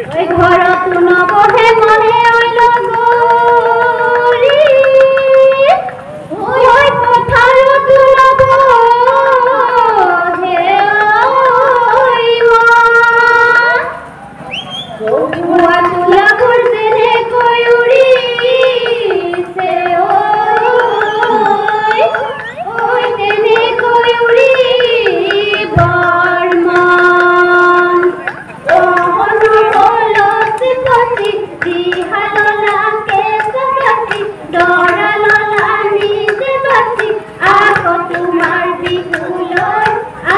ওই ঘরত নবহে মনে হইল গৌরী ওই কথারত নব হে ওই মা বউয়া তুলা করতে রে কয়ুরি সে ওই তেনে কয়ুরি বর্মান ওহন বলত কতি দিহাললা কেস কতি ডরাললা নিজে বাতি আকো তোমার বিহুলয়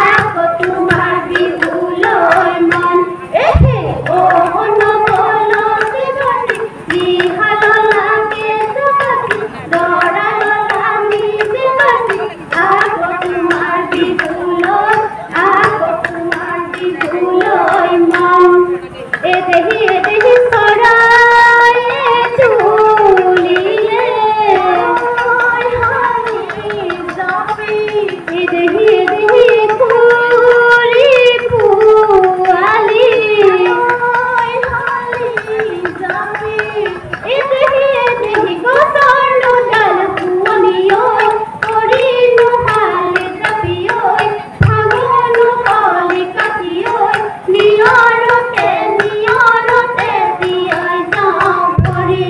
আকো তোমার বিহুলয় মন এহে ওহন বলত কতি দিহাললা কেস কতি ডরাললা নিজে বাতি আকো তোমার বিহুলয় আকো তোমার বিহুলয় মন এ দেহি সরাই তুলিলে এ দেহি ফুলি পুয়ালি এ দেহি গোসর্ণ ডাল পুনিও করিনু হালে চাপিও ভাগনু কলি কাটিও নিয়রতে দিয়াই যাও পরি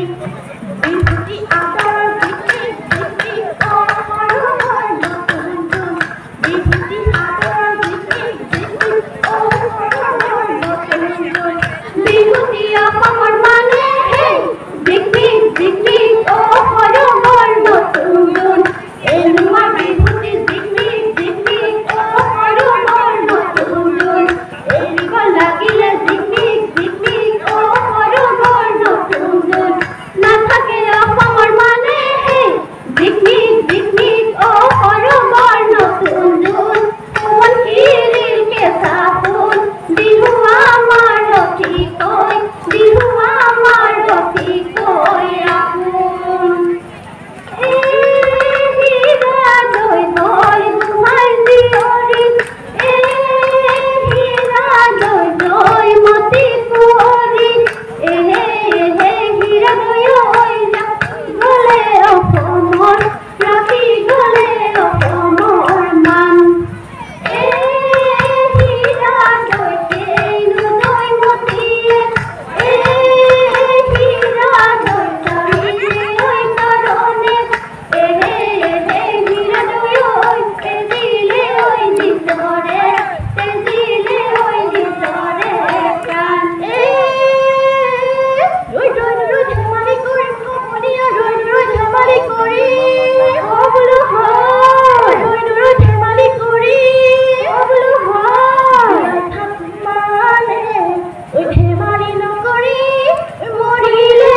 বিভূতি আদর বিভূতি ও মরমর নতুন বিভূতি আদর বিভূতি ও মরমর নতুন বিভূতি অপর মানে দিগমি ও মরমর নতুন এই নুয়া বিভূতি দিগমি ও মরমর নতুন এই লাগিলে দিগমি ও মরমর নতুন না থাকে অপর মানে দিগমি ও মরমর নতুন কোন কিরিল কে সাপুন দিহু আমার রতি কই দিহু আমার রতি কই আপন হীরা দই দই তোমার দিওরি হীরা দই দই মতি পুরি হীরা দই ওই যা গলে অপমর রাখি গলে অপমর মান হীরা দই কেনু দই মতি হীরা দই দই ওই করনে হীরা দই ওই দিলে ওই নিতরে দিলে ওই নিতরে কান রই ঝামারি করে কোমনিয়া রই ঝামারি করে ওগুলো হয় রই ঝামারি করে ওগুলো হয় মানে ওই ঝামারি ন করি মরিলে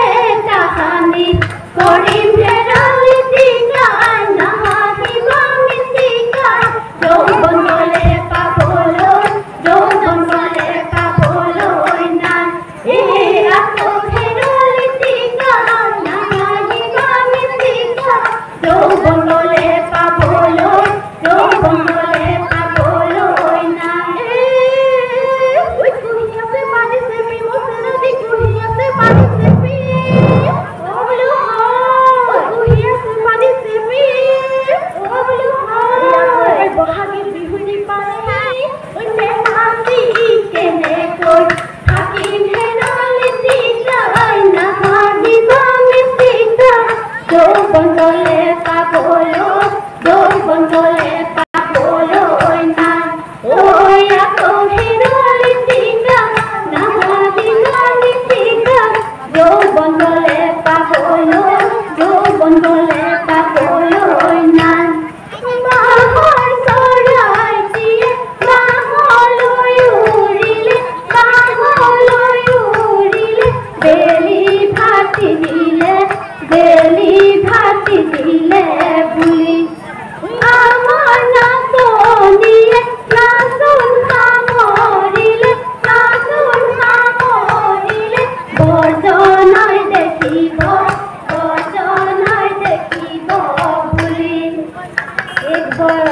টাকানি করিম ফেরালি টিকা না হাতি ভাঙি টিকা যৌবন বলে পাগল যৌবন বলে পাগল না এ আকো ফেরালি টিকা না হাতি ভাঙি টিকা যৌবন বলে পাগল যৌবন বলে পাগল না ওই কুহিয়াতে পানি সে পি মোসরদি কুহিয়াতে পানি সে পি ওগুলো হয় কুহিয়াতে পানি সে পি ওগুলো হয় বহাগের বিহুনি পালাই ওই মেহান্দি কেনে কই থাকিম হেরালি টিকা না হাতি ভাঙি টিকা যৌবন বলে পাগল যৌবন বলে পাগল না ওই আকো হেরালি টিকা না হাতি ভাঙি টিকা যৌবন বলে পাগল যৌবন বলে পাগল না মাহর সরাই দিয়ে মাহল উড়িলে বেলি ভাতি দিলে বুলি আমার না তো নিয়ে নাচুন সামরিলে বর্জনায় দেখিব বুলি একবার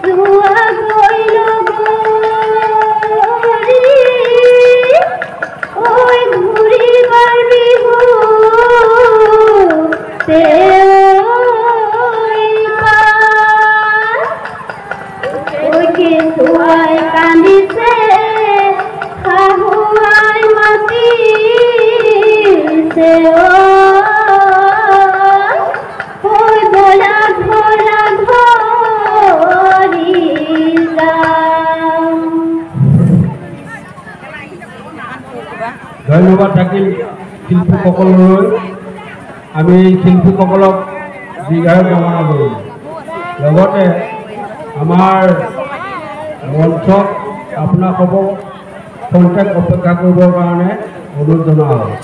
দুয়া গইল গো ওই ভোলা ভোলা ঘরি ধন্যবাদ থাকিল শিল্পীসকললৈ। আমি শিল্পীসকলক দীৰ্ঘায়ু কামনা কৰোঁ। লগতে আমাৰ মঞ্চত আপোনালোকক কণ্টেক্ট অপেক্ষা কৰিবৰ কাৰণে অনুৰোধ জনোৱা হয়।